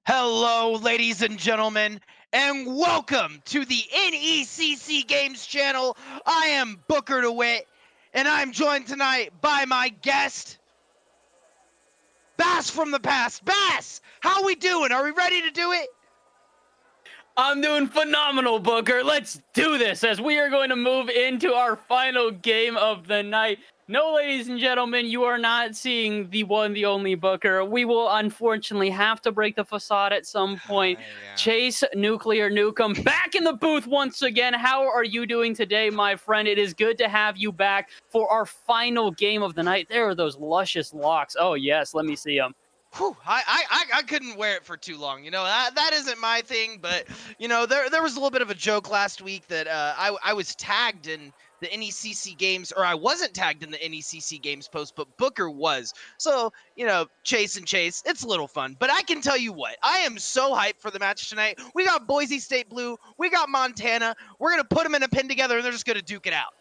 Hello, ladies and gentlemen, and welcome to the NECC Games channel. I am Booker DeWitt, and I'm joined tonight by my guest, Bass from the Past. Bass, how we doing? Are we ready to do it? I'm doing phenomenal, Booker. Let's do this as we are going to move into our final game of the night. No, ladies and gentlemen, you are not seeing the one, the only Booker. We will unfortunately have to break the facade at some point. Yeah. Chase Nuclear Nukem back in the booth once again. How are you doing today, my friend? It is good to have you back for our final game of the night. There are those luscious locks. Oh, yes, let me see them. Whew, I couldn't wear it for too long. That isn't my thing, but there was a little bit of a joke last week that I was tagged in the NECC games, or I wasn't tagged in the NECC games post, but Booker was. So Chase and Chase, it's a little fun. But I can tell you what, I am so hyped for the match tonight. We got Boise State Blue, we got Montana. We're gonna put them in a pin together, and they're just gonna duke it out.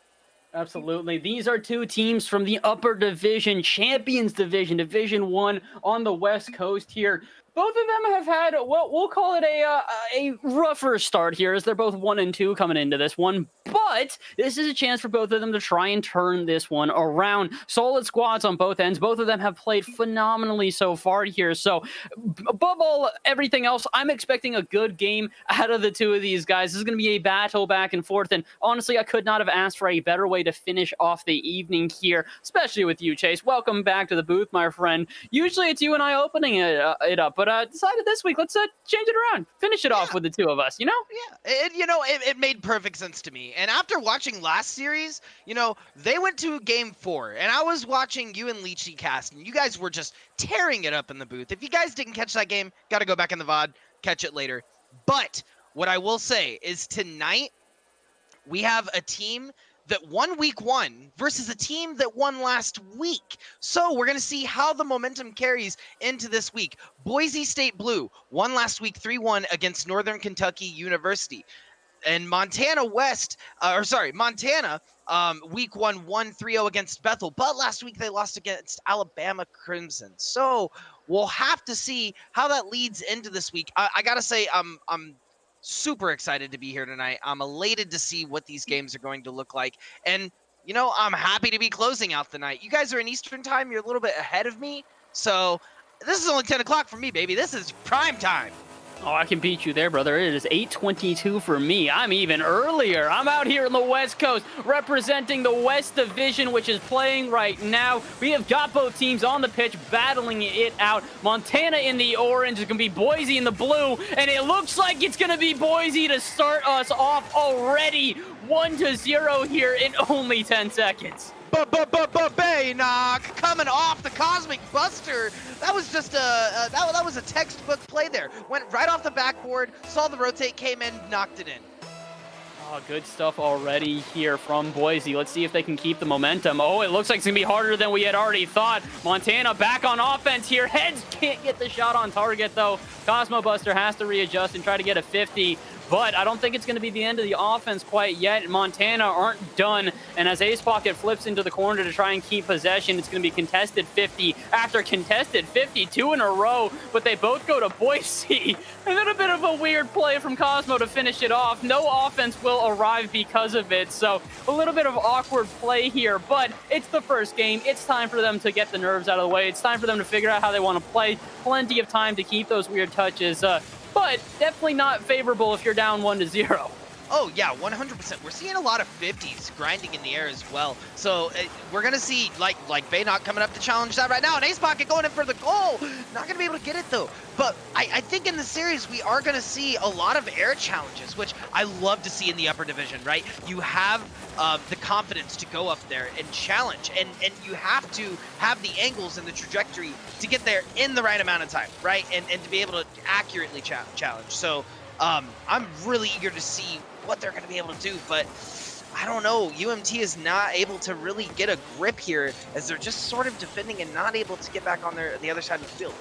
Absolutely. These are two teams from the upper division, Champions Division, Division 1 on the West Coast here. Both of them have had what we'll call it a rougher start here, as they're both 1 and 2 coming into this one. But this is a chance for both of them to try and turn this one around. Solid squads on both ends. Both of them have played phenomenally so far here. So above all everything else, I'm expecting a good game out of the two of these guys. This is going to be a battle back and forth. And honestly, I could not have asked for a better way to finish off the evening here, especially with you, Chase. Welcome back to the booth, my friend. Usually it's you and I opening it up, but decided this week, let's change it around. Finish it off with the two of us, Yeah, it made perfect sense to me. And after watching last series, they went to game 4, and I was watching you and Leachy cast, and you guys were just tearing it up in the booth. If you guys didn't catch that game, got to go back in the VOD, catch it later. But what I will say is tonight, we have a team that won week 1 versus a team that won last week. So we're going to see how the momentum carries into this week. Boise State Blue won last week 3-1 against Northern Kentucky University. And Montana Montana, week 1 won 3-0 against Bethel. But last week they lost against Alabama Crimson. So we'll have to see how that leads into this week. I got to say, I'm super excited to be here tonight. I'm elated to see what these games are going to look like. And, I'm happy to be closing out the night. You guys are in Eastern time. You're a little bit ahead of me. So this is only 10 o'clock for me, baby. This is prime time. Oh, I can beat you there, brother. It is 8:22 for me. I'm even earlier. I'm out here on the West Coast representing the West Division, which is playing right now. We have got both teams on the pitch battling it out. Montana in the orange. It's going to be Boise in the blue. And it looks like it's going to be Boise to start us off already. 1-0 here in only 10 seconds. Baynock coming off the Cosmic Buster. That was just that was a textbook play there. Went right off the backboard, saw the rotate, came in, knocked it in. Oh, good stuff already here from Boise. Let's see if they can keep the momentum. Oh, it looks like it's going to be harder than we had already thought. Montana back on offense here. Heads can't get the shot on target, though. Cosmo Buster has to readjust and try to get a 50. But I don't think it's going to be the end of the offense quite yet. Montana aren't done. And as Ace Pocket flips into the corner to try and keep possession, it's going to be contested 50 after contested 50, 2 in a row. But they both go to Boise. And then a bit of a weird play from Cosmo to finish it off. No offense will arrive because of it. So a little bit of awkward play here. But it's the first game. It's time for them to get the nerves out of the way. It's time for them to figure out how they want to play. Plenty of time to keep those weird touches. But definitely not favorable if you're down 1-0. Oh, yeah, 100%. We're seeing a lot of 50s grinding in the air as well. So we're going to see, like Baynock coming up to challenge that right now. And Ace Pocket going in for the goal. Not going to be able to get it, though. But I think in the series, we are going to see a lot of air challenges, which I love to see in the upper division, right? You have the confidence to go up there and challenge. And you have to have the angles and the trajectory to get there in the right amount of time, right? And to be able to accurately challenge. So I'm really eager to see what they're going to be able to do, but I don't know. UMT is not able to really get a grip here as they're just sort of defending and not able to get back on the other side of the field.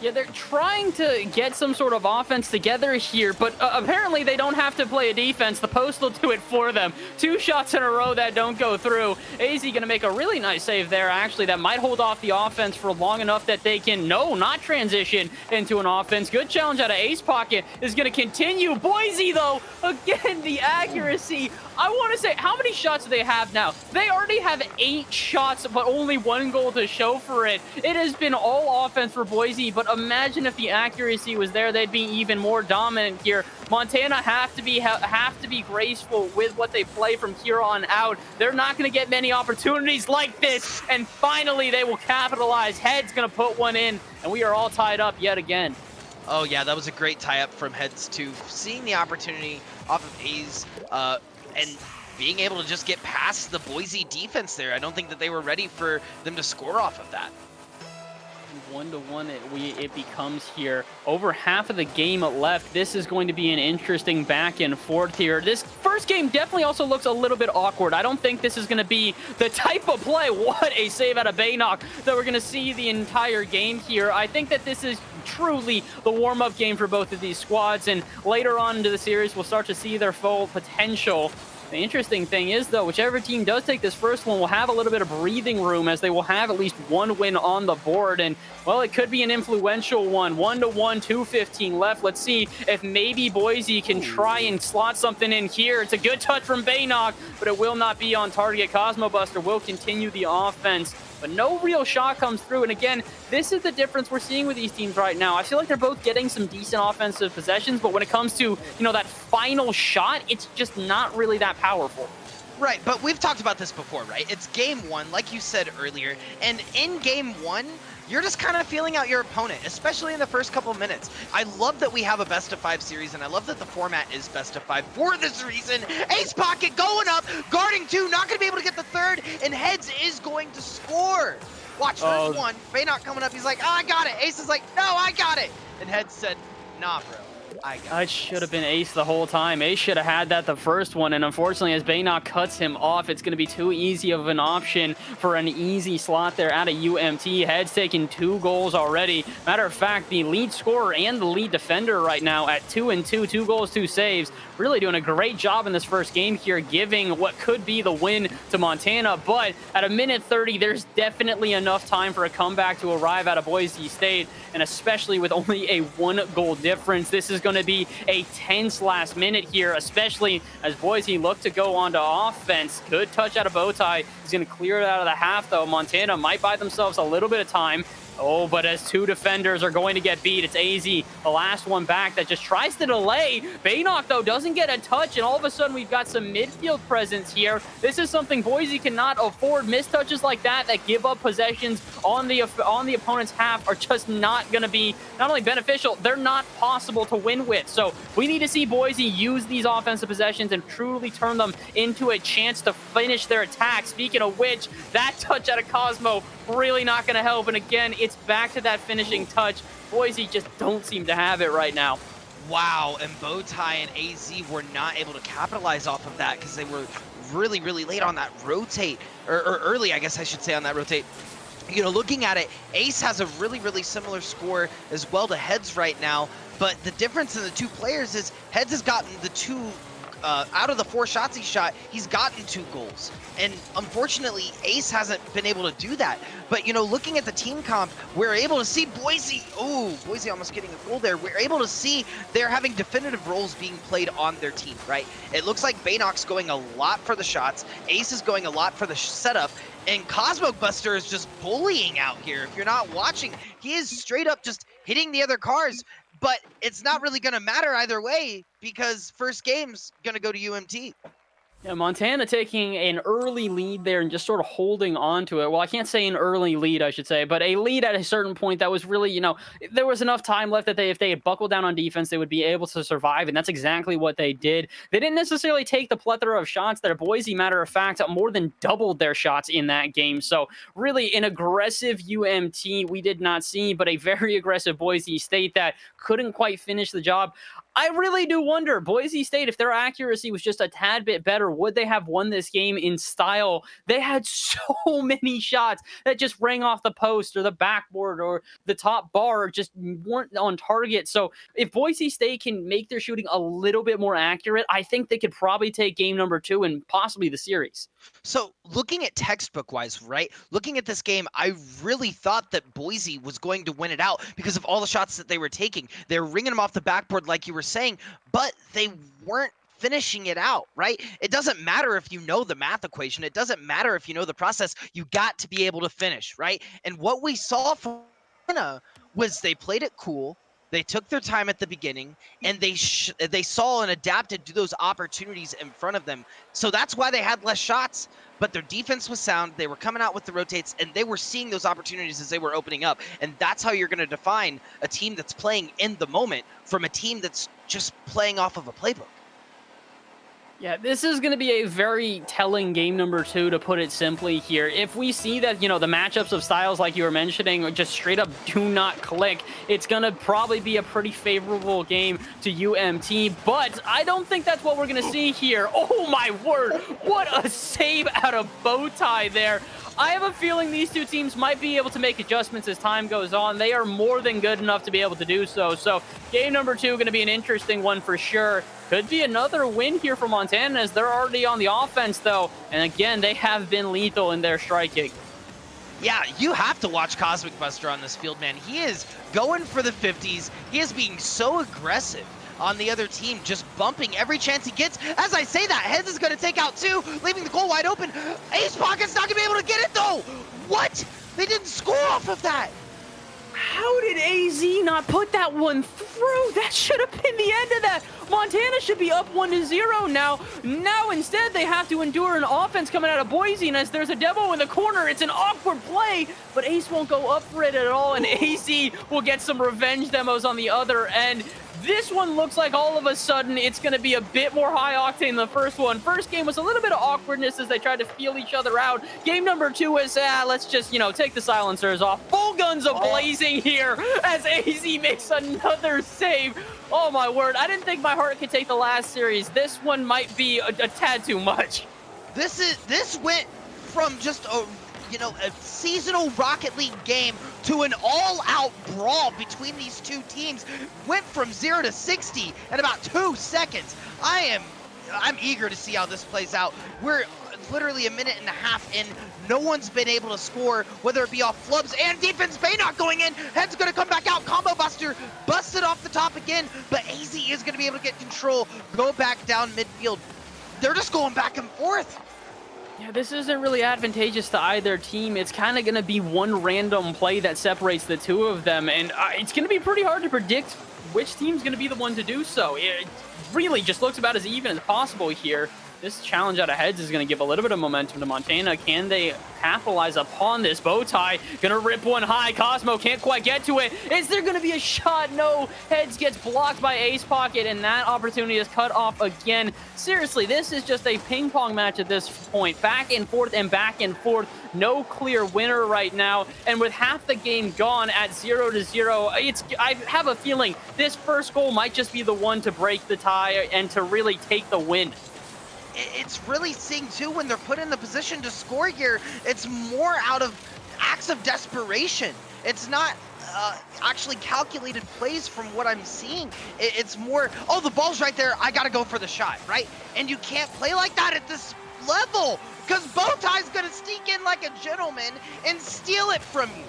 Yeah, they're trying to get some sort of offense together here, but apparently they don't have to play a defense. The post will do it for them. 2 shots in a row that don't go through. AZ going to make a really nice save there, actually, that might hold off the offense for long enough that they can, no, not transition into an offense. Good challenge out of Ace Pocket is going to continue. Boise, though, again, the accuracy. I want to say, how many shots do they have now? They already have 8 shots, but only 1 goal to show for it. It has been all offense for Boise, but imagine if the accuracy was there, they'd be even more dominant here. Montana have to be graceful with what they play from here on out. They're not going to get many opportunities like this, and finally they will capitalize. Head's going to put one in, and we are all tied up yet again. Oh yeah, that was a great tie-up from Heads too. Seeing the opportunity off of A's and being able to just get past the Boise defense there. I don't think that they were ready for them to score off of that. 1-1 it becomes here. Over half of the game left. This is going to be an interesting back and forth here. This first game definitely also looks a little bit awkward. I don't think this is going to be the type of play. What a save out of Baynock that we're going to see the entire game here. I think that this is truly the warm-up game for both of these squads, and later on into the series we'll start to see their full potential. The interesting thing is, though, whichever team does take this first one will have a little bit of breathing room, as they will have at least 1 win on the board. And, well, it could be an influential one. 1-1, 2:15 left. Let's see if maybe Boise can try and slot something in here. It's a good touch from Baynock, but it will not be on target. Cosmo Buster will continue the offense, but no real shot comes through. And again, this is the difference we're seeing with these teams right now. I feel like they're both getting some decent offensive possessions, but when it comes to, that final shot, it's just not really that powerful. Right, but we've talked about this before, right? It's game 1, like you said earlier, and in game 1, you're just kind of feeling out your opponent, especially in the first couple minutes. I love that we have a best-of-5 series, and I love that the format is best-of-5 for this reason. Ace Pocket going up, guarding 2, not going to be able to get the 3rd, and Heads is going to score. Watch, there's 1. Baynock coming up, he's like, oh, I got it. Ace is like, no, I got it. And Heads said, nah, bro. I should have been Ace the whole time. Ace should have had that the first one, and unfortunately, as Baynock cuts him off, it's going to be too easy of an option for an easy slot there out of UMT. Heads taking 2 goals already. Matter of fact, the lead scorer and the lead defender right now at 2 and 2, 2 goals, 2 saves. Really doing a great job in this first game here, giving what could be the win to Montana. But at 1:30, there's definitely enough time for a comeback to arrive out of Boise State, and especially with only a 1 goal difference, this is going to be a tense last minute here, especially as Boise look to go on to offense. Good touch out of Bowtie. He's going to clear it out of the half, though. Montana might buy themselves a little bit of time. Oh, but as 2 defenders are going to get beat, it's AZ, the last one back, that just tries to delay. Baynock, though, doesn't get a touch, and all of a sudden we've got some midfield presence here. This is something Boise cannot afford. Missed touches like that give up possessions on the opponent's half are just not going to be not only beneficial, they're not possible to win with. So we need to see Boise use these offensive possessions and truly turn them into a chance to finish their attack. Speaking of which, that touch out of Cosmo really not going to help, and again, it's back to that finishing touch. Boise just don't seem to have it right now. Wow, and Bowtie and AZ were not able to capitalize off of that because they were really, really late on that rotate, or early, I guess I should say, on that rotate. Looking at it, Ace has a really, really similar score as well to Heads right now, but the difference in the 2 players is Heads has gotten the 2 out of the 4 shots he shot, he's gotten 2 goals. And unfortunately, Ace hasn't been able to do that. But, looking at the team comp, we're able to see Boise. Oh, Boise almost getting a goal there. We're able to see they're having definitive roles being played on their team, right? It looks like Baynock's going a lot for the shots. Ace is going a lot for the setup. And Cosmo Buster is just bullying out here. If you're not watching, he is straight up just hitting the other cars. But it's not really going to matter either way because first game's going to go to UMT. Yeah, Montana taking an early lead there and just sort of holding on to it. Well, I can't say an early lead, I should say, but a lead at a certain point that was really, there was enough time left that if they had buckled down on defense, they would be able to survive, and that's exactly what they did. They didn't necessarily take the plethora of shots that Boise, matter of fact, more than doubled their shots in that game. So really an aggressive UMT we did not see, but a very aggressive Boise State that couldn't quite finish the job. I really do wonder, Boise State, if their accuracy was just a tad bit better, would they have won this game in style? They had so many shots that just rang off the post or the backboard or the top bar, just weren't on target. So if Boise State can make their shooting a little bit more accurate, I think they could probably take game number 2 and possibly the series. So, looking at textbook wise, right? Looking at this game, I really thought that Boise was going to win it out because of all the shots that they were taking. They were ringing them off the backboard, like you were saying, but they weren't finishing it out, right? It doesn't matter if you know the math equation, it doesn't matter if you know the process. You got to be able to finish, right? And what we saw from China was they played it cool. They took their time at the beginning, and they saw and adapted to those opportunities in front of them. So that's why they had less shots, but their defense was sound. They were coming out with the rotates, and they were seeing those opportunities as they were opening up. And that's how you're going to define a team that's playing in the moment from a team that's just playing off of a playbook. Yeah, this is going to be a very telling game number 2, to put it simply here. If we see that, the matchups of styles like you were mentioning just straight up do not click, it's going to probably be a pretty favorable game to UMT, but I don't think that's what we're going to see here. Oh my word, what a save out of Bowtie there. I have a feeling these two teams might be able to make adjustments as time goes on. They are more than good enough to be able to do so. So game number 2 going to be an interesting one for sure. Could be another win here for Montana, as they're already on the offense, though. And again, they have been lethal in their striking. Yeah, you have to watch Cosmic Buster on this field, man. He is going for the 50s. He is being so aggressive on the other team, just bumping every chance he gets. As I say that, Heads is going to take out 2, leaving the goal wide open. Ace Pocket's not going to be able to get it, though. What? They didn't score off of that. How did AZ not put that one through? That should have been the end of that. Montana should be up 1-0 now. Now instead they have to endure an offense coming out of Boise, and as there's a demo in the corner, it's an awkward play, but Ace won't go up for it at all, and AZ will get some revenge demos on the other end. This one looks like all of a sudden it's going to be a bit more high octane than the first one. First game was a little bit of awkwardness as they tried to feel each other out. Game number 2 is, let's just, take the silencers off. Full guns a-blazing here as AZ makes another save. Oh my word, I didn't think my heart could take the last series. This one might be a tad too much. This went from just a seasonal Rocket League game to an all-out brawl between these two teams. Went from 0 to 60 in about 2 seconds. I'm eager to see how this plays out. We're literally a minute and a half in. No one's been able to score, whether it be off flubs and defense. Bay not going in. Head's going to come back out. Combo Buster busted off the top again, but AZ is going to be able to get control, go back down midfield. They're just going back and forth. Yeah, this isn't really advantageous to either team. It's kind of going to be one random play that separates the two of them, and it's going to be pretty hard to predict which team's going to be the one to do so. It really just looks about as even as possible here. This challenge out of Heads is going to give a little bit of momentum to Montana. Can they capitalize upon this? Bowtie going to rip one high. Cosmo can't quite get to it. Is there going to be a shot? No. Heads gets blocked by Ace Pocket, and that opportunity is cut off again. Seriously, this is just a ping pong match at this point. Back and forth and back and forth. No clear winner right now. And with half the game gone at 0-0, I have a feeling this first goal might just be the one to break the tie and to really take the win. It's really seeing too, when they're put in the position to score here, it's more out of acts of desperation. It's not actually calculated plays from what I'm seeing. It's more, oh, the ball's right there, I gotta go for the shot, right? And you can't play like that at this level, because Bowtie's gonna sneak in like a gentleman and steal it from you.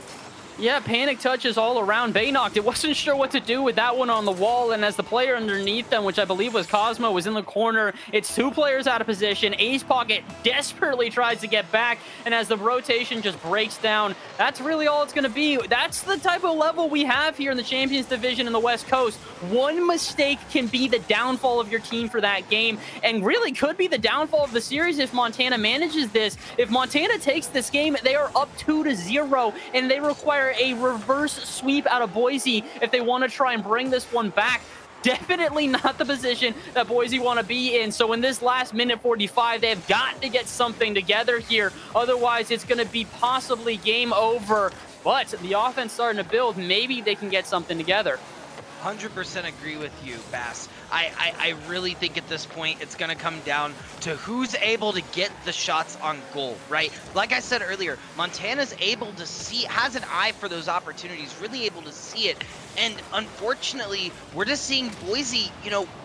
Yeah, panic touches all around. Baynocked. It wasn't sure what to do with that one on the wall, and as the player underneath them, which I believe was Cosmo, was in the corner, it's 2 players out of position. Ace Pocket desperately tries to get back, and as the rotation just breaks down, that's really all it's going to be. That's the type of level we have here in the Champions Division in the West Coast. One mistake can be the downfall of your team for that game, and really could be the downfall of the series if Montana manages this. If Montana takes this game, they are up 2-0, and they require a reverse sweep out of Boise if they want to try and bring this one back. Definitely not the position that Boise want to be in. So in this last minute 45, they've got to get something together here. Otherwise, it's going to be possibly game over. But the offense starting to build. Maybe they can get something together. 100% agree with you, Bass. I really think at this point it's going to come down to who's able to get the shots on goal, right? Like I said earlier, Montana's able to see, has an eye for those opportunities, really able to see it. And unfortunately, we're just seeing Boise,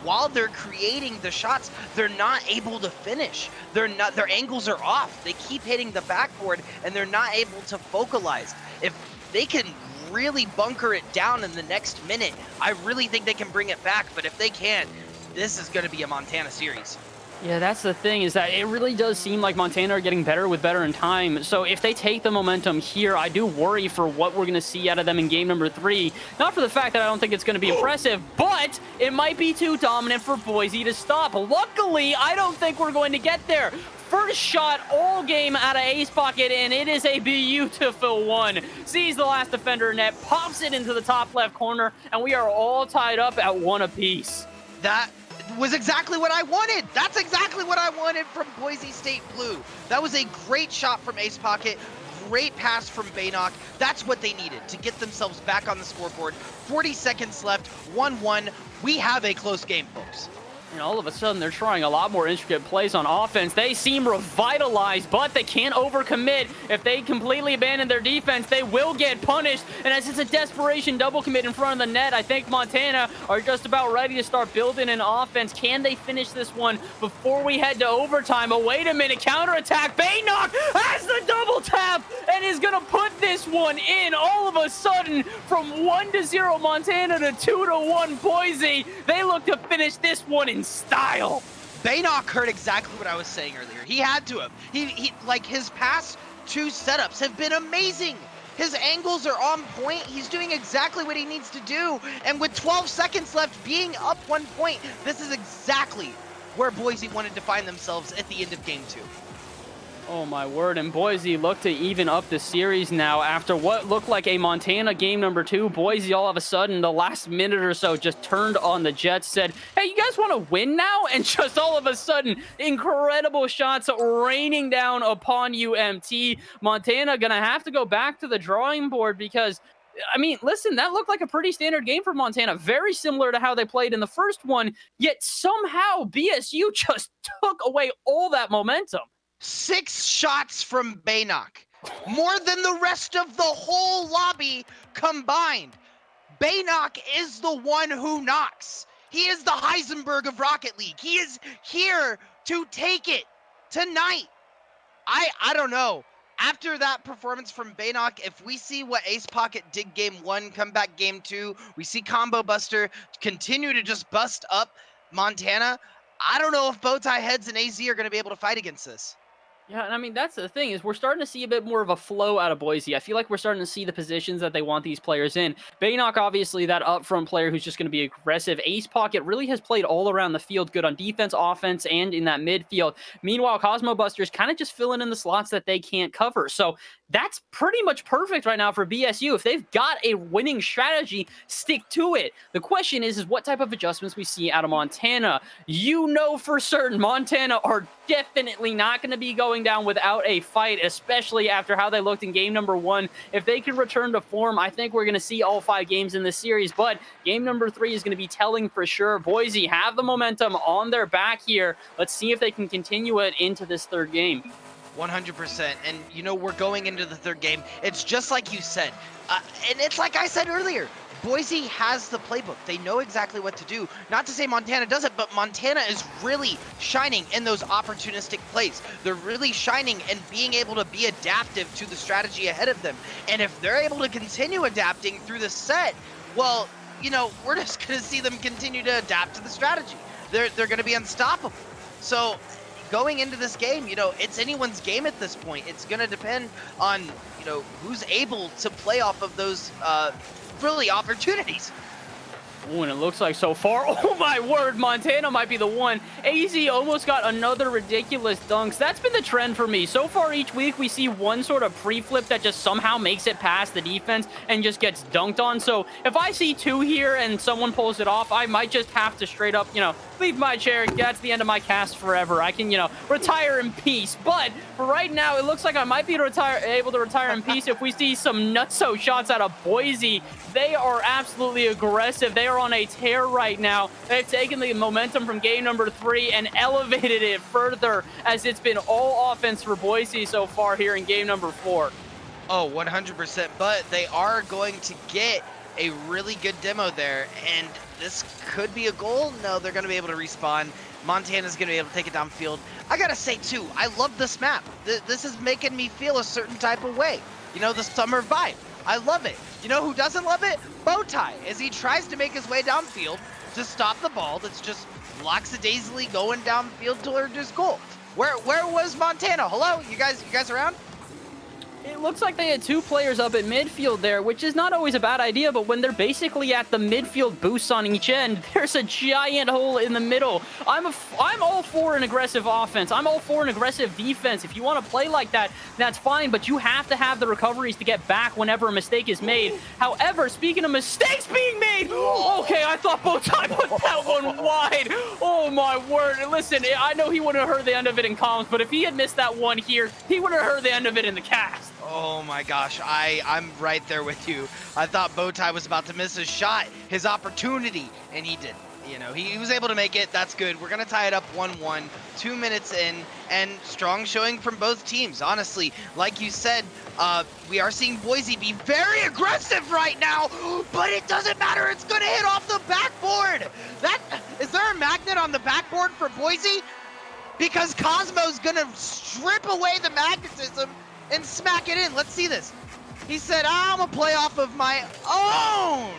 while they're creating the shots, they're not able to finish. Their angles are off. They keep hitting the backboard and they're not able to focalize. If they can really bunker it down in the next minute, I really think they can bring it back. But if they can't, this is going to be a Montana series. Yeah, that's the thing, is that it really does seem like Montana are getting better in time. So if they take the momentum here, I do worry for what we're going to see out of them in game number 3. Not for the fact that I don't think it's going to be impressive, but it might be too dominant for Boise to stop. Luckily, I don't think we're going to get there. First shot all game out of Ace Pocket, and it is a beautiful one. Sees the last defender net, pops it into the top left corner, and we are all tied up at 1 apiece. That was exactly what I wanted. That's exactly what I wanted from Boise State Blue. That was a great shot from Ace Pocket. Great pass from Baynock. That's what they needed to get themselves back on the scoreboard. 40 seconds left, 1-1. We have a close game, folks. And all of a sudden, they're trying a lot more intricate plays on offense. They seem revitalized, but they can't overcommit. If they completely abandon their defense, they will get punished. And as it's a desperation double commit in front of the net, I think Montana are just about ready to start building an offense. Can they finish this one before we head to overtime? Oh, wait a minute. Counterattack. Baynock has the double tap and is going to put this one in. All of a sudden, from 1-0 Montana to 2-1 Boise, they look to finish this one in style. Baynock heard exactly what I was saying earlier. He had to have. He like, his past 2 setups have been amazing. His angles are on point. He's doing exactly what he needs to do. And with 12 seconds left, being up 1 point, this is exactly where Boise wanted to find themselves at the end of game 2. Oh my word, and Boise look to even up the series now after what looked like a Montana game number 2. Boise all of a sudden, the last minute or so, just turned on the Jets, said, hey, you guys want to win now? And just all of a sudden, incredible shots raining down upon UMT. Montana gonna have to go back to the drawing board because, I mean, listen, that looked like a pretty standard game for Montana. Very similar to how they played in the first one, yet somehow BSU just took away all that momentum. 6 shots from Baynock, more than the rest of the whole lobby combined. Baynock is the one who knocks. He is the Heisenberg of Rocket League. He is here to take it tonight. I don't know. After that performance from Baynock, if we see what Ace Pocket did game 1, come back game 2, we see Combo Buster continue to just bust up Montana, I don't know if Bowtie Heads and AZ are going to be able to fight against this. Yeah, and I mean, that's the thing, is we're starting to see a bit more of a flow out of Boise. I feel like we're starting to see the positions that they want these players in. Baynock, obviously, that up-front player who's just going to be aggressive. Ace Pocket really has played all around the field, good on defense, offense, and in that midfield. Meanwhile, Cosmo Buster's kind of just filling in the slots that they can't cover. So that's pretty much perfect right now for BSU. If they've got a winning strategy, stick to it. The question is what type of adjustments we see out of Montana. You know for certain Montana are definitely not going to be going down without a fight, especially after how they looked in game number 1. If they can return to form, I think we're going to see all 5 games in this series, but game number 3 is going to be telling for sure. Boise have the momentum on their back here. Let's see if they can continue it into this 3rd game. 100%. And, we're going into the 3rd game. It's just like you said. And it's like I said earlier. Boise has the playbook. They know exactly what to do. Not to say Montana doesn't, but Montana is really shining in those opportunistic plays. They're really shining and being able to be adaptive to the strategy ahead of them. And if they're able to continue adapting through the set, well, we're just going to see them continue to adapt to the strategy. They're going to be unstoppable. So going into this game, it's anyone's game at this point. It's going to depend on, who's able to play off of those really opportunities. Oh, and it looks like so far, oh my word, Montana might be the one. AZ almost got another ridiculous dunks. That's been the trend for me. So far each week, we see one sort of pre-flip that just somehow makes it past the defense and just gets dunked on. So if I see 2 here and someone pulls it off, I might just have to straight up, leave my chair. That's the end of my cast forever. I can, retire in peace. But for right now, it looks like I might be able to retire in peace if we see some nutso shots out of Boise. They are absolutely aggressive. They are are on a tear right now. They've taken the momentum from game number 3 and elevated it further, as it's been all offense for Boise so far here in game number 4. Oh, 100%, but they are going to get a really good demo there, and this could be a goal. No, they're going to be able to respawn. Montana's going to be able to take it downfield. I got to say, too, I love this map. This is making me feel a certain type of way. You know, the summer vibe. I love it. You know who doesn't love it? Bowtie, as he tries to make his way downfield to stop the ball that's just lackadaisically going downfield toward his goal. Where was Montana? Hello? You guys around? It looks like they had 2 players up at midfield there, which is not always a bad idea, but when they're basically at the midfield boosts on each end, there's a giant hole in the middle. I'm all for an aggressive offense. I'm all for an aggressive defense. If you want to play like that, that's fine, but you have to have the recoveries to get back whenever a mistake is made. However, speaking of mistakes being made, okay, I thought Bowtie put that one wide. Oh, my word. Listen, I know he wouldn't have heard the end of it in comms, but if he had missed that one here, he would have heard the end of it in the cast. Oh my gosh, I'm right there with you. I thought Bowtie was about to miss his shot, his opportunity, and he didn't. You know, he was able to make it. That's good. We're going to tie it up 1-1, 2 minutes in, and strong showing from both teams. Honestly, like you said, we are seeing Boise be very aggressive right now, but it doesn't matter. It's going to hit off the backboard. Is there a magnet on the backboard for Boise? Because Cosmo's going to strip away the magnetism and smack it in. Let's see this. He said, I'm gonna play off of my own.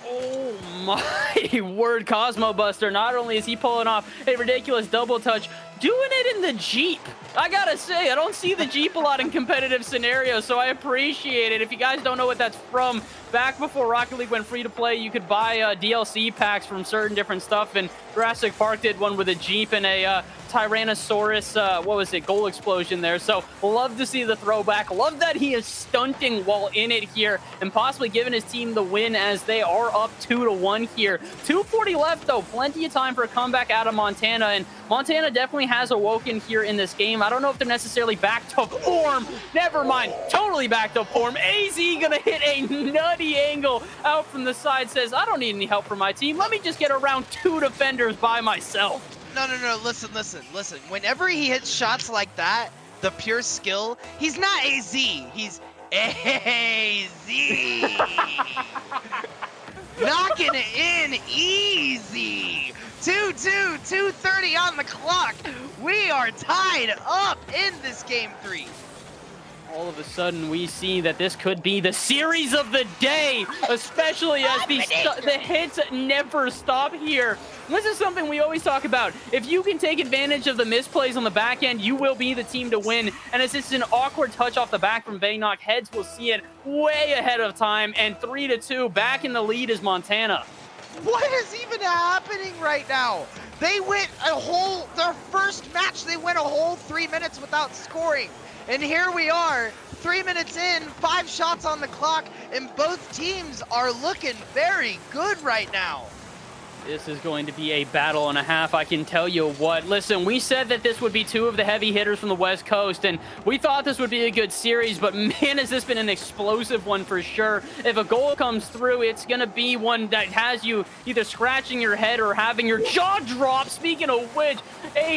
Oh my word, Cosmo Buster. Not only is he pulling off a ridiculous double touch, doing it in the Jeep. I gotta say, I don't see the Jeep a lot in competitive scenarios, so I appreciate it. If you guys don't know what that's from, back before Rocket League went free to play, you could buy DLC packs from certain different stuff, and Jurassic Park did one with a Jeep and a Tyrannosaurus, goal explosion there. So love to see the throwback. Love that he is stunting while in it here and possibly giving his team the win as they are up 2-1 here. 2:40 left though, plenty of time for a comeback out of Montana, and Montana definitely has awoken here in this game. I don't know if they're necessarily back to form. Never mind, totally back to form. AZ gonna hit a nutty angle out from the side, says, I don't need any help from my team. Let me just get around 2 defenders by myself. No, listen. Whenever he hits shots like that, the pure skill, he's not AZ, he's AZ. Knocking it in easy. 2-2, 2:30 on the clock. We are tied up in this game 3. All of a sudden, we see that this could be the series of the day, especially as the hits never stop here. This is something we always talk about. If you can take advantage of the misplays on the back end, you will be the team to win. And as it's an awkward touch off the back from Baynok, Heads will see it way ahead of time. And 3-2, back in the lead is Montana. What is even happening right now? They went their first match, they went a whole 3 minutes without scoring. And here we are, 3 minutes in, 5 shots on the clock, and both teams are looking very good right now. This is going to be a battle and a half, I can tell you what. Listen, we said that this would be 2 of the heavy hitters from the West Coast, and we thought this would be a good series, but man, has this been an explosive one for sure. If a goal comes through, it's going to be one that has you either scratching your head or having your jaw drop. Speaking of which,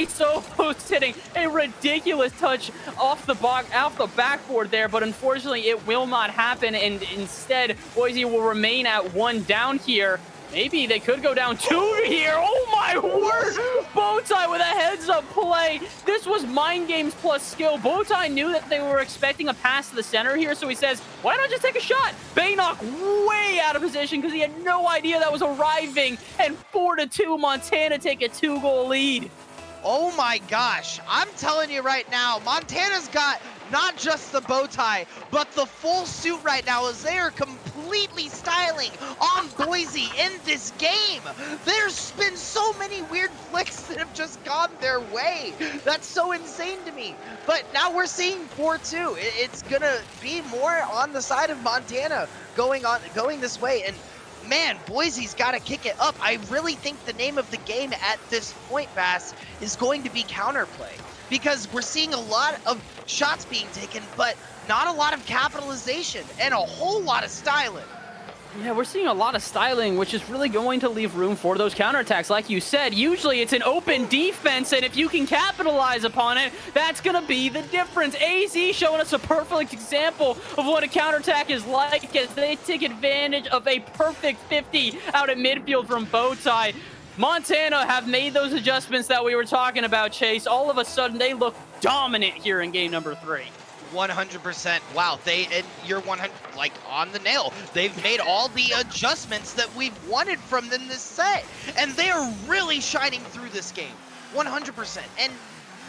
Soho's hitting a ridiculous touch off the backboard there, but unfortunately, it will not happen, and instead, Boise will remain at 1 down here. Maybe they could go down 2 here. Oh my word! Bowtie with a heads-up play. This was mind games plus skill. Bowtie knew that they were expecting a pass to the center here, so he says, why not just take a shot? Baynok way out of position because he had no idea that was arriving. And 4-2, Montana take a 2-goal lead. Oh my gosh, I'm telling you right now, Montana's got not just the bow tie, but the full suit right now as they are completely styling on Boise in this game. There's been so many weird flicks that have just gone their way. That's so insane to me. But now we're seeing 4-2. It's gonna be more on the side of Montana going this way. And man, Boise's got to kick it up. I really think the name of the game at this point, Bass, is going to be counterplay. Because we're seeing a lot of shots being taken, but not a lot of capitalization and a whole lot of styling. Yeah, we're seeing a lot of styling, which is really going to leave room for those counterattacks. Like you said, usually it's an open defense, and if you can capitalize upon it, that's going to be the difference. AZ showing us a perfect example of what a counterattack is like as they take advantage of a perfect 50 out at midfield from Bowtie. Montana have made those adjustments that we were talking about, Chase. All of a sudden, they look dominant here in game number 3. 100%. Wow, and you're 100 like on the nail. They've made all the adjustments that we've wanted from them this set, and they are really shining through this game. 100%. And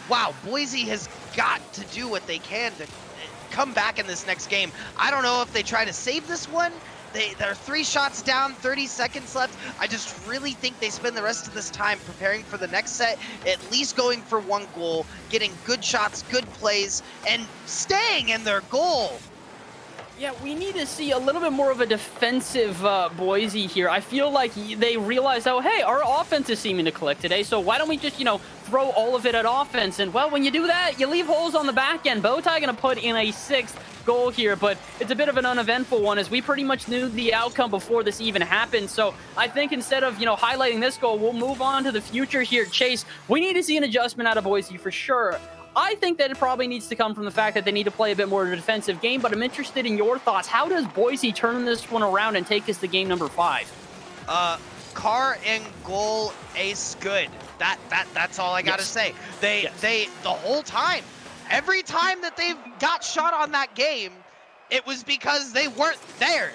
wow, Boise has got to do what they can to come back in this next game. I don't know if they try to save this one. They're 3 shots down, 30 seconds left. I just really think they spend the rest of this time preparing for the next set, at least going for 1 goal, getting good shots, good plays, and staying in their goal. Yeah, we need to see a little bit more of a defensive Boise here. I feel like they realized, oh, hey, our offense is seeming to click today, so why don't we just, throw all of it at offense? And, well, when you do that, you leave holes on the back end. Bowtie going to put in a 6th goal here, but it's a bit of an uneventful one as we pretty much knew the outcome before this even happened. So I think instead of, highlighting this goal, we'll move on to the future here. Chase, we need to see an adjustment out of Boise for sure. I think that it probably needs to come from the fact that they need to play a bit more of a defensive game, but I'm interested in your thoughts. How does Boise turn this one around and take us to game number 5? Carr and goal, ace good. That's all I gotta say. They the whole time, every time that they've got shot on that game, it was because they weren't there,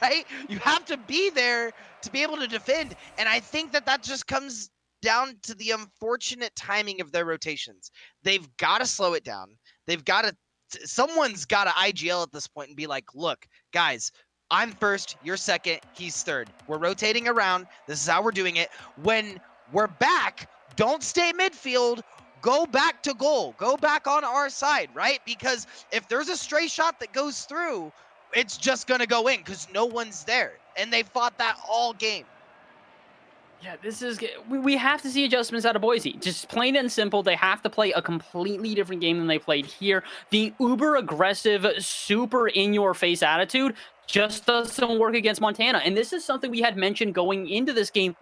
right? You have to be there to be able to defend, and I think that just comes down to the unfortunate timing of their rotations. They've got to slow it down. They've got to, someone's got to IGL at this point and be like, look, guys, I'm first, you're second, he's third. We're rotating around. This is how we're doing it. When we're back, don't stay midfield. Go back to goal. Go back on our side, right? Because if there's a stray shot that goes through, it's just going to go in because no one's there. And they fought that all game. Yeah, this is... We have to see adjustments out of Boise. Just plain and simple, they have to play a completely different game than they played here. The uber-aggressive, super in-your-face attitude just doesn't work against Montana. And this is something we had mentioned going into this game,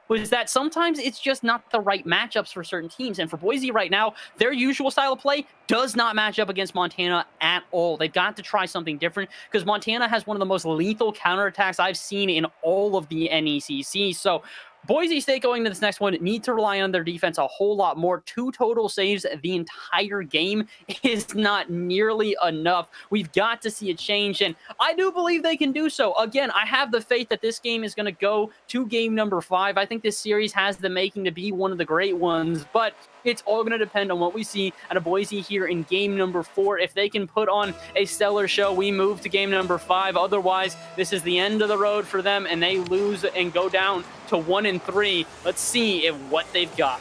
was that sometimes it's just not the right matchups for certain teams. And for Boise right now, their usual style of play does not match up against Montana at all. They've got to try something different because Montana has one of the most lethal counterattacks I've seen in all of the NECC. So Boise State going to this next one need to rely on their defense a whole lot more. 2 total saves the entire game is not nearly enough. We've got to see a change, and I do believe they can do so. Again, I have the faith that this game is going to go to game number 5. I think this series has the making to be one of the great ones, but it's all going to depend on what we see out of Boise here in game number 4. If they can put on a stellar show, we move to game number 5. Otherwise, this is the end of the road for them, and they lose and go down to 1-3. Let's see what they've got.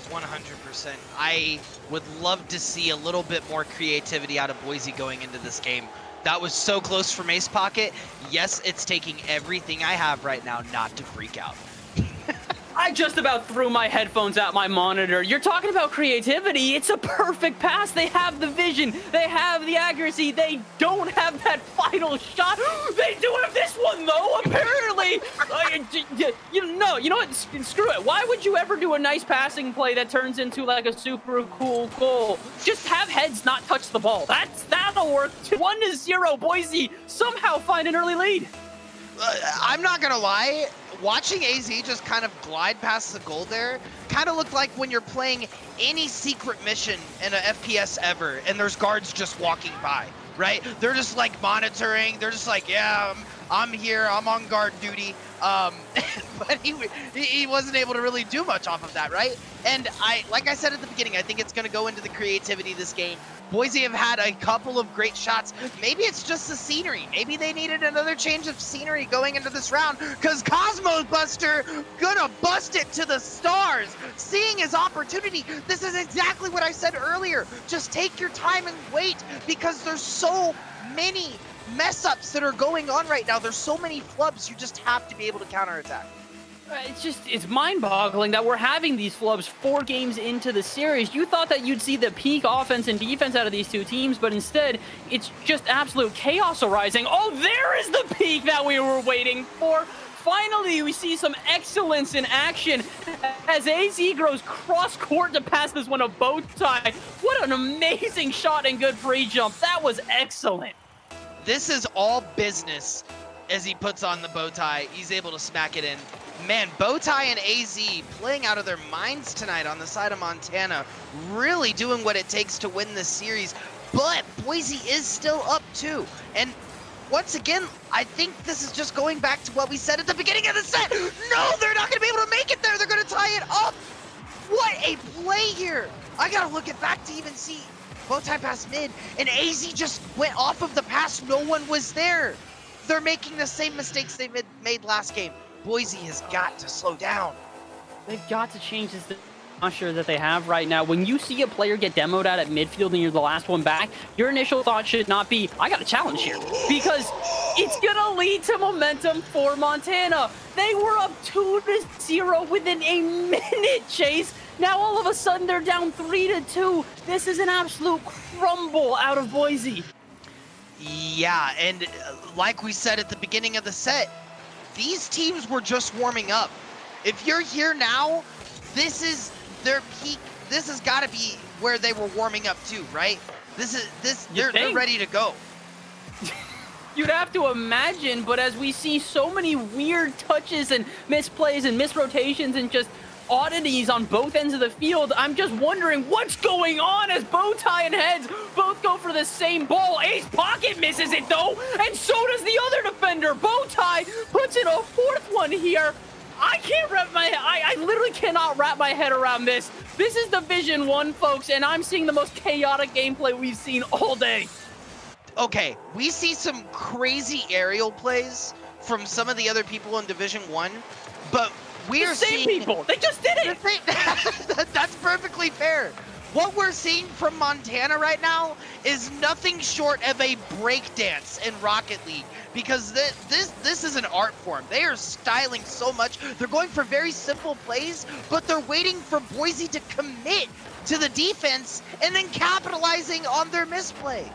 100%. I would love to see a little bit more creativity out of Boise going into this game. That was so close from Ace Pocket. Yes, it's taking everything I have right now not to freak out. I just about threw my headphones at my monitor. You're talking about creativity. It's a perfect pass. They have the vision. They have the accuracy. They don't have that final shot. They do have this one, though, apparently. You know what? Screw it. Why would you ever do a nice passing play that turns into like a super cool goal? Just have heads not touch the ball. That'll work. 1-0. Boise somehow find an early lead. I'm not gonna lie, watching AZ just kind of glide past the goal there kind of looked like when you're playing any secret mission in an FPS ever and there's guards just walking by, right? They're just like monitoring, they're just like, yeah, I'm here, I'm on guard duty. But he wasn't able to really do much off of that, right? And like I said at the beginning, I think it's gonna go into the creativity of this game. Boise have had a couple of great shots. Maybe it's just the scenery. Maybe they needed another change of scenery going into this round because Cosmo Buster gonna bust it to the stars. Seeing his opportunity. This is exactly what I said earlier. Just take your time and wait because there's so many mess ups that are going on right now. There's so many flubs. You just have to be able to counterattack. It's mind-boggling that we're having these flubs 4 games into the series. You thought that you'd see the peak offense and defense out of these two teams, but instead, it's just absolute chaos arising. Oh, there is the peak that we were waiting for. Finally, we see some excellence in action as AZ grows cross-court to pass this one a bow tie. What an amazing shot and good free jump. That was excellent. This is all business as he puts on the bow tie. He's able to smack it in. Man, Bowtie and AZ playing out of their minds tonight on the side of Montana, really doing what it takes to win this series. But Boise is still up too. And once again, I think this is just going back to what we said at the beginning of the set. No, they're not going to be able to make it there. They're going to tie it up. What a play here. I got to look it back to even see Bowtie pass mid, and AZ just went off of the pass. No one was there. They're making the same mistakes they made last game. Boise has got to slow down. They've got to change this posture that they have right now. When you see a player get demoed out at midfield and you're the last one back, your initial thought should not be, I got a challenge here, because it's going to lead to momentum for Montana. They were up 2-0 within a minute, Chase. Now all of a sudden they're down 3-2. This is an absolute crumble out of Boise. Yeah, and like we said at the beginning of the set, these teams were just warming up. If you're here now, this is their peak. This has got to be where they were warming up too, right? They're ready to go. You'd have to imagine, but as we see so many weird touches and misplays and misrotations and just oddities on both ends of the field, I'm just wondering what's going on as Bowtie and Heads both go for the same ball. Ace Pocket misses it though, and so does the other defender. Bowtie puts in a fourth one here. I literally cannot wrap my head around this. This is Division 1, folks, and I'm seeing the most chaotic gameplay we've seen all day. Okay, we see some crazy aerial plays from some of the other people in Division 1, but we are seeing people. They just did it. That's perfectly fair. What we're seeing from Montana right now is nothing short of a breakdance in Rocket League, because this is an art form. They are styling so much. They're going for very simple plays, but they're waiting for Boise to commit to the defense and then capitalizing on their misplay.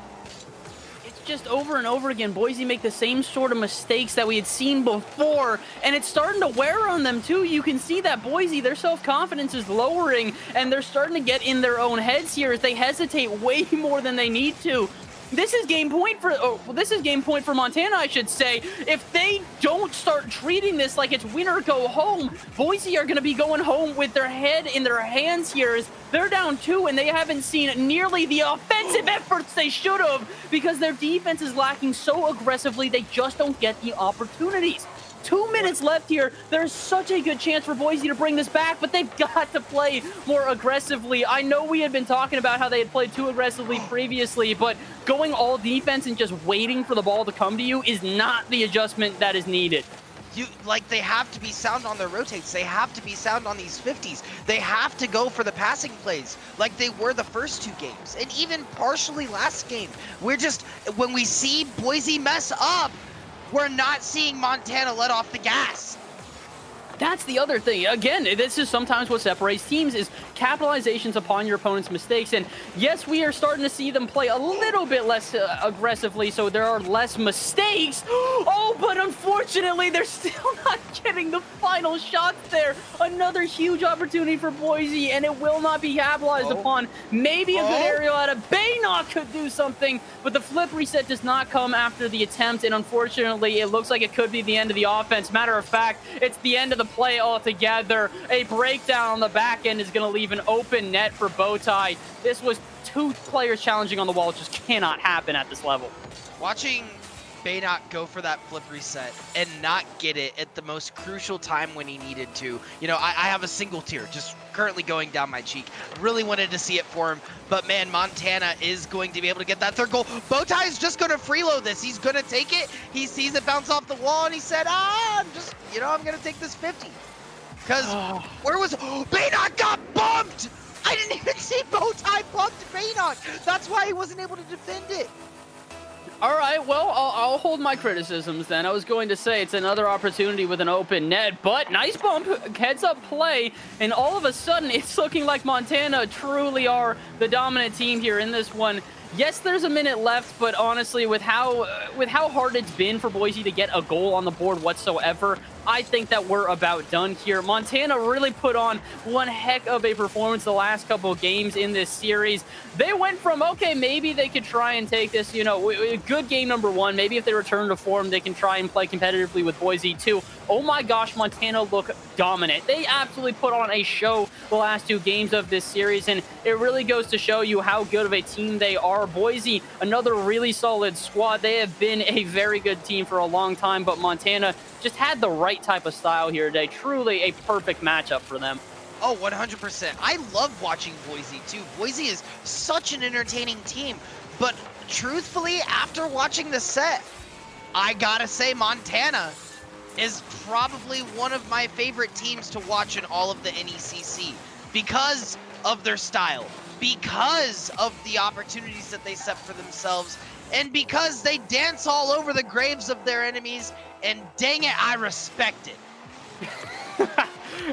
Just over and over again, Boise make the same sort of mistakes that we had seen before, and it's starting to wear on them too. You can see that Boise, their self-confidence is lowering, and they're starting to get in their own heads here as they hesitate way more than they need to. This is game point for Montana, I should say. If they don't start treating this like it's win or go home, Boise are going to be going home with their head in their hands here as they're down 2 and they haven't seen nearly the offensive efforts they should have because their defense is lacking so aggressively they just don't get the opportunities. 2 minutes left here. There's such a good chance for Boise to bring this back, but they've got to play more aggressively. I know we had been talking about how they had played too aggressively previously, but going all defense and just waiting for the ball to come to you is not the adjustment that is needed. They have to be sound on their rotates. They have to be sound on these 50s. They have to go for the passing plays like they were the first 2 games, and even partially last game. When we see Boise mess up, we're not seeing Montana let off the gas. That's the other thing. Again, this is sometimes what separates teams is capitalizations upon your opponent's mistakes. And yes, we are starting to see them play a little bit less aggressively, so there are less mistakes. Oh, but unfortunately, they're still not getting the final shots there. Another huge opportunity for Boise, and it will not be capitalized upon. Maybe a good aerial out of Baynock could do something, but the flip reset does not come after the attempt, and unfortunately, it looks like it could be the end of the offense. Matter of fact, it's the end of the play altogether. A breakdown on the back end is going to leave an open net for Bowtie. This was 2 players challenging on the wall. It just cannot happen at this level. Watching Baynock go for that flip reset and not get it at the most crucial time when he needed to. You know, I have a single tear just currently going down my cheek. Really wanted to see it for him, but man, Montana is going to be able to get that 3rd goal. Bowtie is just going to freeload this. He's going to take it. He sees it bounce off the wall and he said, I'm going to take this 50. Because where was Baynock got bumped? I didn't even see Bowtie bumped Baynock. That's why he wasn't able to defend it. All right, well, I'll hold my criticisms then. I was going to say it's another opportunity with an open net, but nice bump, heads up play, and all of a sudden it's looking like Montana truly are the dominant team here in this one. Yes, there's a minute left, but honestly, with how hard it's been for Boise to get a goal on the board whatsoever, I think that we're about done here. Montana really put on one heck of a performance the last couple of games in this series. They went from, okay, maybe they could try and take this, good game number one. Maybe if they return to form, they can try and play competitively with Boise too. Oh my gosh, Montana look dominant. They absolutely put on a show the last two games of this series, and it really goes to show you how good of a team they are. Boise, another really solid squad. They have been a very good team for a long time, but Montana just had the right type of style here today. Truly a perfect matchup for them. Oh, 100%. I love watching Boise, too. Boise is such an entertaining team. But truthfully, after watching the set, I gotta say Montana is probably one of my favorite teams to watch in all of the NECC because of their style, because of the opportunities that they set for themselves, and because they dance all over the graves of their enemies, and dang it, I respect it.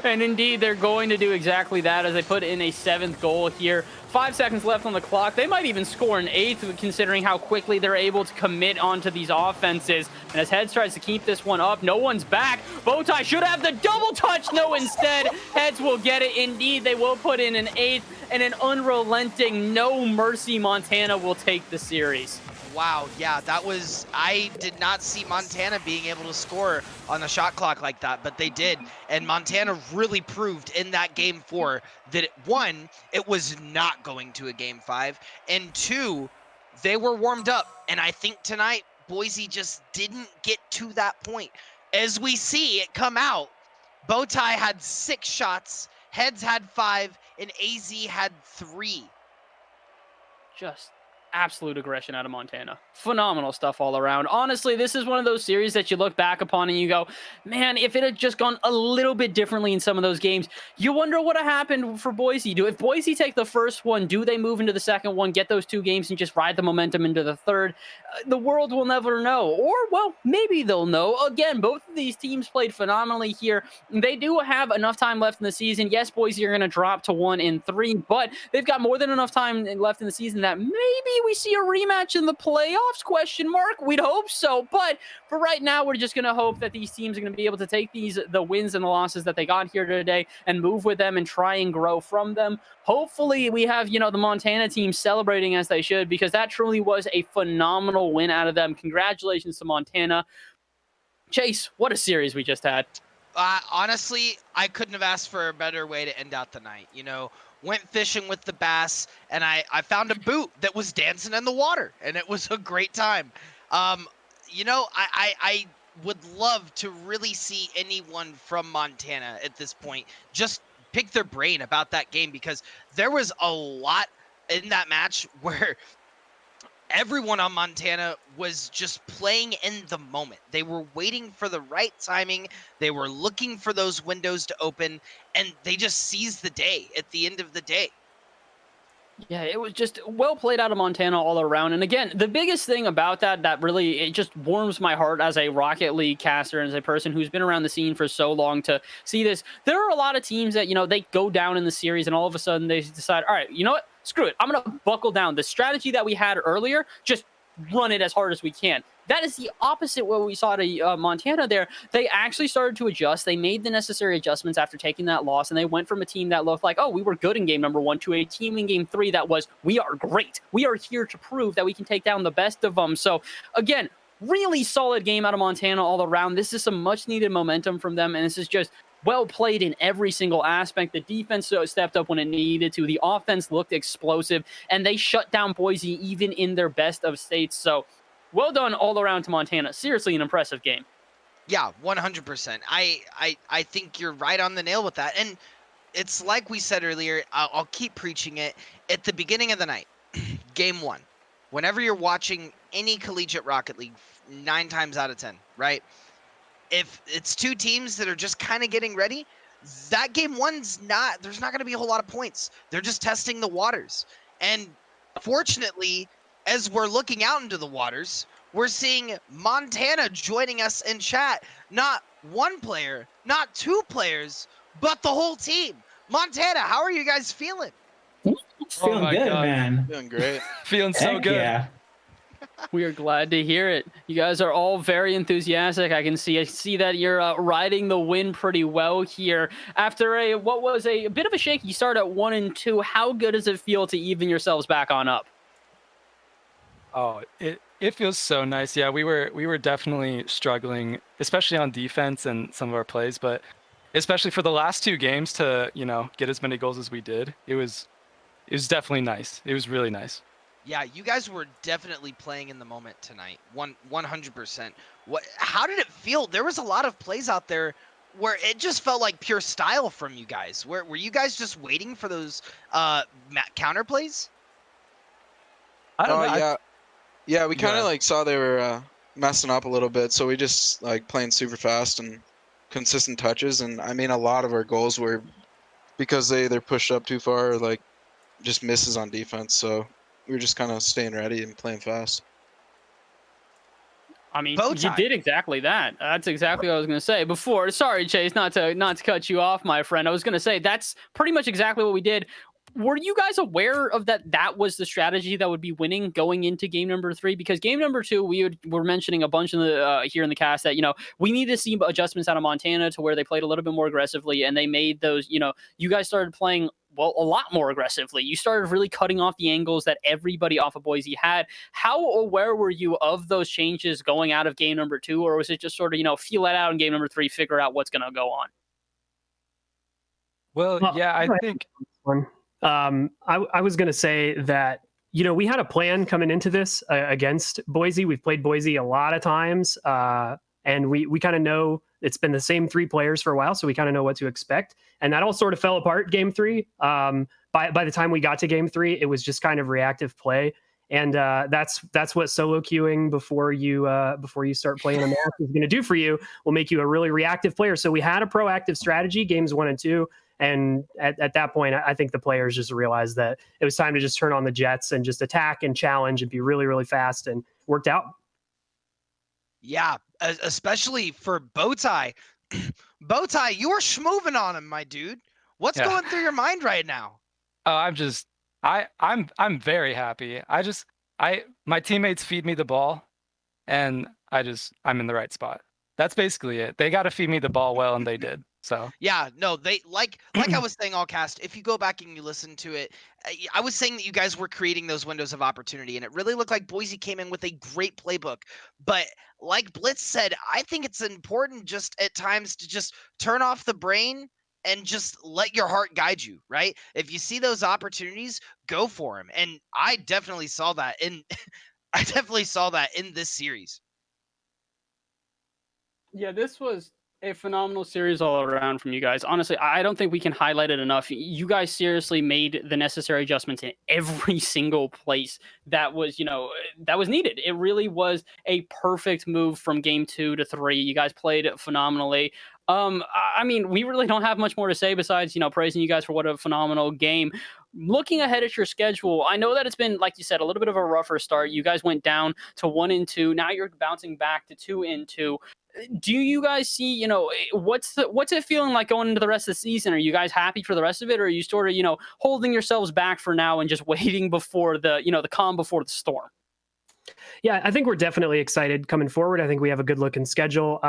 And indeed, they're going to do exactly that as they put in a 7th goal here. 5 seconds left on the clock. They might even score an 8th, considering how quickly they're able to commit onto these offenses. And as Heads tries to keep this one up, no one's back. Bowtie should have the double touch. No, instead, Heads will get it. Indeed, they will put in an 8th, and an unrelenting, no mercy Montana will take the series. Wow, yeah, I did not see Montana being able to score on the shot clock like that, but they did. And Montana really proved in that game 4 that, one, it was not going to a game 5, and 2, they were warmed up. And I think tonight, Boise just didn't get to that point. As we see it come out, Bowtie had 6 shots, Heads had 5, and AZ had 3. Just absolute aggression out of Montana. Phenomenal stuff all around. Honestly, this is one of those series that you look back upon and you go, man, if it had just gone a little bit differently in some of those games, you wonder what happened for Boise. If Boise take the first one, do they move into the second one, get those 2 games and just ride the momentum into the third? The world will never know. Or, well, maybe they'll know. Again, both of these teams played phenomenally here. They do have enough time left in the season. Yes, Boise are going to drop to 1-3, but they've got more than enough time left in the season that maybe we see a rematch in the playoffs, question mark. We'd hope so, but for right now, we're just going to hope that these teams are going to be able to take the wins and the losses that they got here today and move with them and try and grow from them. Hopefully we have, the Montana team celebrating as they should, because that truly was a phenomenal win out of them. Congratulations to Montana. Chase, what a series we just had. Honestly, I couldn't have asked for a better way to end out the night. Went fishing with the bass, and I found a boot that was dancing in the water, and it was a great time. I would love to really see anyone from Montana at this point just pick their brain about that game, because there was a lot in that match where everyone on Montana was just playing in the moment. They were waiting for the right timing. They were looking for those windows to open, and they just seized the day at the end of the day. Yeah, it was just well played out of Montana all around. And again, the biggest thing about that really, it just warms my heart as a Rocket League caster and as a person who's been around the scene for so long to see this. There are a lot of teams that, they go down in the series and all of a sudden they decide, all right, you know what? Screw it. I'm going to buckle down. The strategy that we had earlier, just run it as hard as we can. That is the opposite what we saw to Montana there. They actually started to adjust. They made the necessary adjustments after taking that loss, and they went from a team that looked like, oh, we were good in game number 1 to a team in game 3 that was, we are great. We are here to prove that we can take down the best of them. So, again, really solid game out of Montana all around. This is some much-needed momentum from them, and this is just well played in every single aspect. The defense stepped up when it needed to. The offense looked explosive, and they shut down Boise even in their best of states. So, well done all around to Montana. Seriously, an impressive game. Yeah, 100%. I think you're right on the nail with that. And it's like we said earlier, I'll keep preaching it. At the beginning of the night, game 1, whenever you're watching any collegiate Rocket League, 9 times out of 10, right? If it's 2 teams that are just kind of getting ready, that game 1's there's not going to be a whole lot of points. They're just testing the waters. And fortunately, as we're looking out into the waters, we're seeing Montana joining us in chat. Not one player, not two players, but the whole team. Montana, how are you guys feeling? Feeling my good, God. man. Feeling great. Feeling so Heck good. yeah. We are glad to hear it. You guys are all very enthusiastic. I see that you're riding the win pretty well here. After what was a bit of a shaky start at 1-2, how good does it feel to even yourselves back on up? Oh, it feels so nice. Yeah, we were definitely struggling, especially on defense and some of our plays, but especially for the last 2 games to, get as many goals as we did. It was definitely nice. It was really nice. Yeah, you guys were definitely playing in the moment tonight. 100%. How did it feel? There was a lot of plays out there where it just felt like pure style from you guys. Were you guys just waiting for those counter plays? I don't know. Yeah. Yeah, we kind Yeah. of like saw they were messing up a little bit, so we just like playing super fast and consistent touches. And I mean, a lot of our goals were because they either pushed up too far or like just misses on defense. So we were just kind of staying ready and playing fast. I mean, Bow you tie. did exactly that. That's exactly what I was going to say before. Sorry, Chase, not to cut you off, my friend. I was going to say that's pretty much exactly what we did. Were you guys aware of that was the strategy that would be winning going into game number 3? Because game number 2, were mentioning a bunch in the here in the cast that, we need to see adjustments out of Montana to where they played a little bit more aggressively, and they made those, you guys started playing a lot more aggressively. You started really cutting off the angles that everybody off of Boise had. How aware were you of those changes going out of game number 2, or was it just sort of, feel it out in game number 3, figure out what's going to go on? Well, yeah, I think I was going to say that, we had a plan coming into this against Boise. We've played Boise a lot of times, and we kind of know it's been the same 3 players for a while, so we kind of know what to expect. And that all sort of fell apart game 3. By the time we got to game 3, it was just kind of reactive play. And that's what solo queuing before you start playing a match is going to do for you. Will make you a really reactive player. So we had a proactive strategy games 1 and 2. And at that point, I think the players just realized that it was time to just turn on the jets and just attack and challenge and be really, really fast, and worked out. Yeah, especially for Bowtie. Bowtie, you were schmoving on him, my dude. What's going through your mind right now? Oh, I'm very happy. My teammates feed me the ball, and I'm in the right spot. That's basically it. They got to feed me the ball well, and they did. So yeah, no, they like I was saying all cast. If you go back and you listen to it, I was saying that you guys were creating those windows of opportunity, and it really looked like Boise came in with a great playbook. But like Blitz said, I think it's important just at times to just turn off the brain and just let your heart guide you, right? If you see those opportunities, go for them. And I definitely saw that I definitely saw that in this series. Yeah, this was a phenomenal series all around from you guys. Honestly, I don't think we can highlight it enough. You guys seriously made the necessary adjustments in every single place that was, that was needed. It really was a perfect move from game 2 to 3. You guys played phenomenally. I mean, we really don't have much more to say besides, praising you guys for what a phenomenal game. Looking ahead at your schedule, I know that it's been, like you said, a little bit of a rougher start. You guys went down to 1-2. Now you're bouncing back to 2-2. Do you guys see, what's it feeling like going into the rest of the season? Are you guys happy for the rest of it, or are you sort of, holding yourselves back for now and just waiting before the, the calm before the storm? Yeah, I think we're definitely excited coming forward. I think we have a good looking schedule.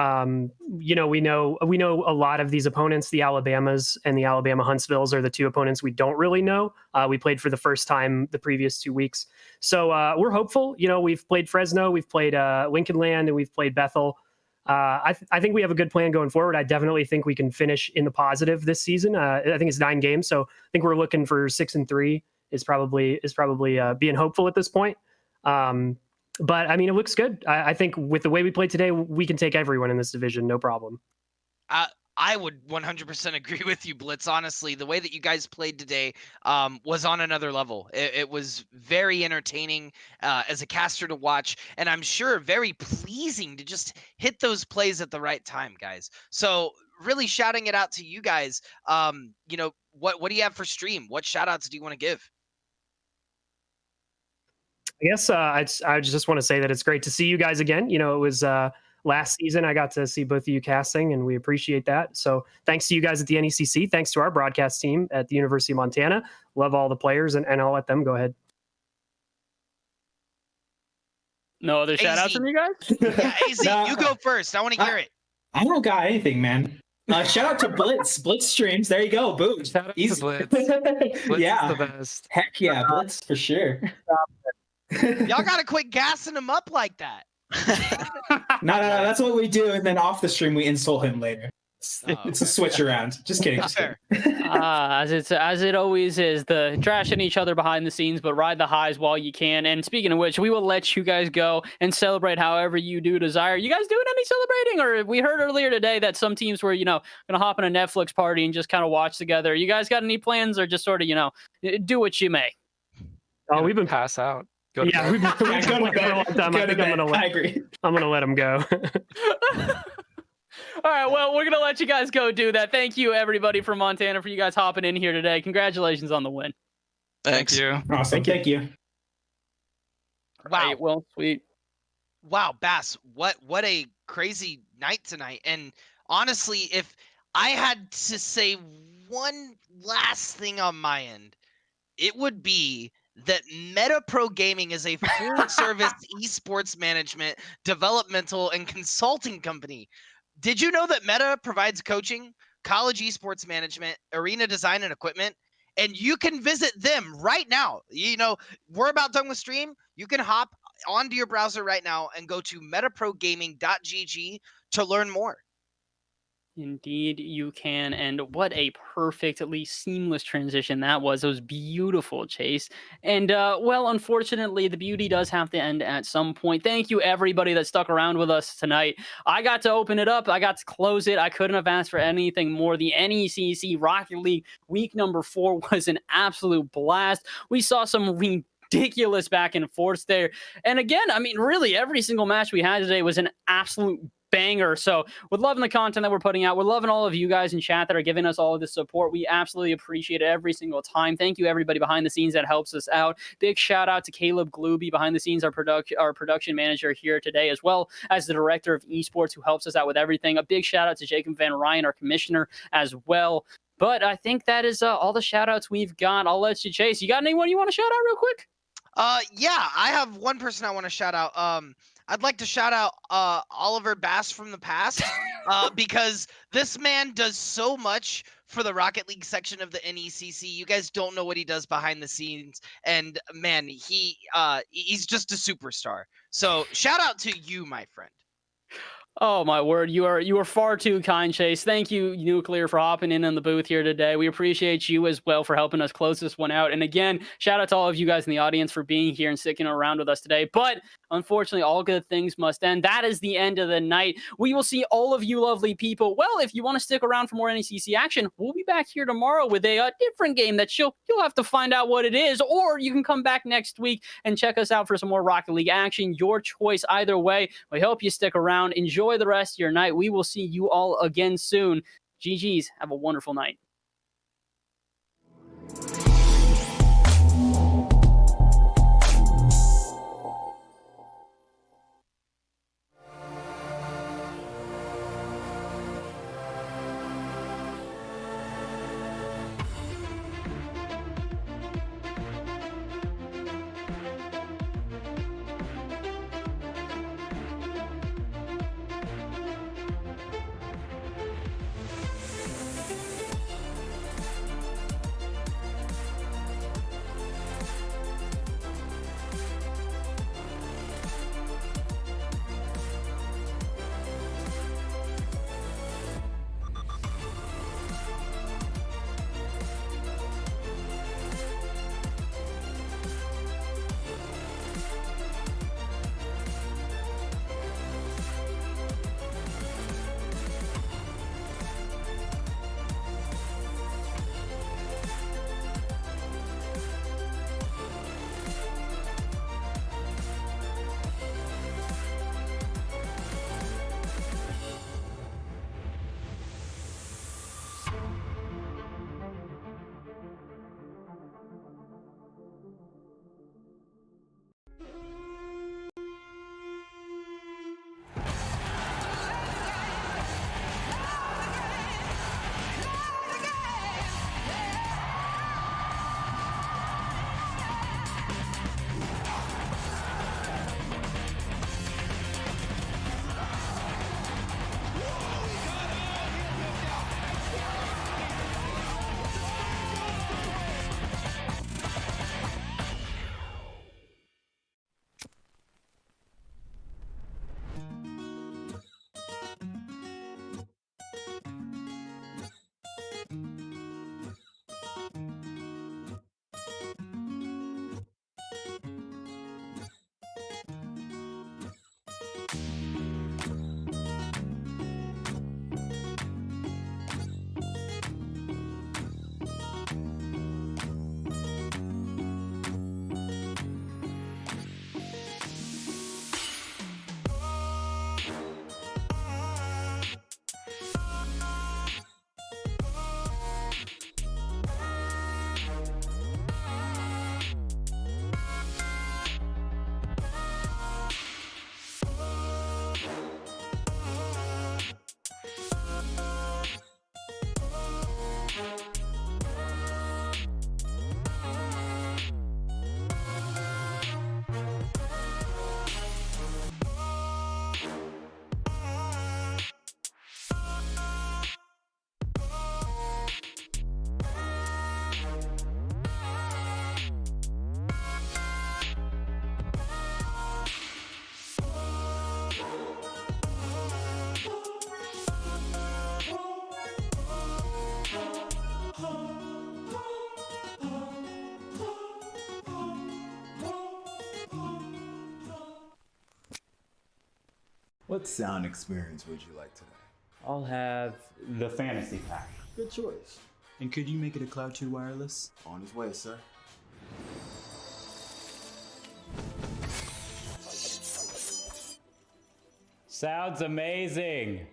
We know a lot of these opponents. The Alabamas and the Alabama Huntsvilles are the 2 opponents we don't really know. We played for the first time the previous 2 weeks, so we're hopeful. We've played Fresno, we've played Lincoln Land, and we've played Bethel. I think we have a good plan going forward. I definitely think we can finish in the positive this season. I think it's 9 games, so I think we're looking for 6-3 is probably being hopeful at this point. But I mean, it looks good. I think with the way we played today, we can take everyone in this division, no problem. I would 100% agree with you, Blitz. Honestly, the way that you guys played today was on another level. It was very entertaining as a caster to watch, and I'm sure very pleasing to just hit those plays at the right time, guys. So really shouting it out to you guys. What do you have for stream? What shout outs do you want to give? guess I just want to say that it's great to see you guys again. You know, it was last season I got to see both of you casting, and we appreciate that. So thanks to you guys at the NECC. Thanks to our broadcast team at the University of Montana. Love all the players, and I'll let them go ahead. No other shout outs from you guys? Yeah, AZ, you go first. I want to hear it. I don't got anything, man. Shout out to Blitz. Blitz streams. There you go. Boom. Shout out Easy. to Blitz. Blitz Yeah. is the best. Heck yeah, Blitz for sure. Y'all gotta quit gassing him up like that. No, that's what we do, and then off the stream we insult him later. Oh, It's a switch around. Just kidding. Just fair. kidding. As it always is, the trashing each other behind the scenes, but ride the highs while you can. And speaking of which, we will let you guys go and celebrate however you do desire. You guys doing any celebrating? Or we heard earlier today that some teams were, gonna hop in a Netflix party and just kind of watch together. You guys got any plans, or just sort of, do what you may? Oh, we've been Pass out. Go to yeah, bed. we've been playing for a long time. I think I agree. I'm gonna let him go. All right, well, we're going to let you guys go do that. Thank you, everybody from Montana, for you guys hopping in here today. Congratulations on the win. Thanks. Thank you. Awesome. Thank you. Wow. All right, well, sweet. Wow, Bass, what a crazy night tonight. And honestly, if I had to say one last thing on my end, it would be that Meta Pro Gaming is a full-service esports management, developmental, and consulting company. Did you know that Meta provides coaching, college esports management, arena design, and equipment? And you can visit them right now. We're about done with stream. You can hop onto your browser right now and go to metaprogaming.gg to learn more. Indeed, you can. And what a perfectly seamless transition that was. It was beautiful, Chase. And, well, unfortunately, the beauty does have to end at some point. Thank you, everybody that stuck around with us tonight. I got to open it up. I got to close it. I couldn't have asked for anything more. The NECC Rocket League week number 4 was an absolute blast. We saw some ridiculous back and forth there. And again, I mean, really, every single match we had today was an absolute banger. So we're loving the content that we're putting out. We're loving all of you guys in chat that are giving us all of this support. We absolutely appreciate it every single time. Thank you, everybody behind the scenes that helps us out. Big shout out to Caleb Glooby behind the scenes, our production manager here today, as well as the director of esports who helps us out with everything. A big shout out to Jacob Van Ryan, our commissioner, as well. But I think that is all the shout outs we've got. I'll let you, Chase. You got anyone you want to shout out real quick? Yeah, I have one person I want to shout out. I'd like to shout out Oliver Bass from the past because this man does so much for the Rocket League section of the NECC. You guys don't know what he does behind the scenes, and man, he's just a superstar. So shout out to you, my friend. Oh my word, you are far too kind, Chase. Thank you, Nuclear, for hopping in on the booth here today. We appreciate you as well for helping us close this one out. And again, shout out to all of you guys in the audience for being here and sticking around with us today. But unfortunately, all good things must end. That is the end of the night. We will see all of you lovely people. Well, if you want to stick around for more NECC action, we'll be back here tomorrow with a different game that you'll have to find out what it is, or you can come back next week and check us out for some more Rocket League action. Your choice either way. We hope you stick around. Enjoy the rest of your night. We will see you all again soon. GG's. Have a wonderful night. What sound experience would you like today? I'll have the fantasy pack. Good choice. And could you make it a Cloud 2 wireless? On his way, sir. Sounds amazing.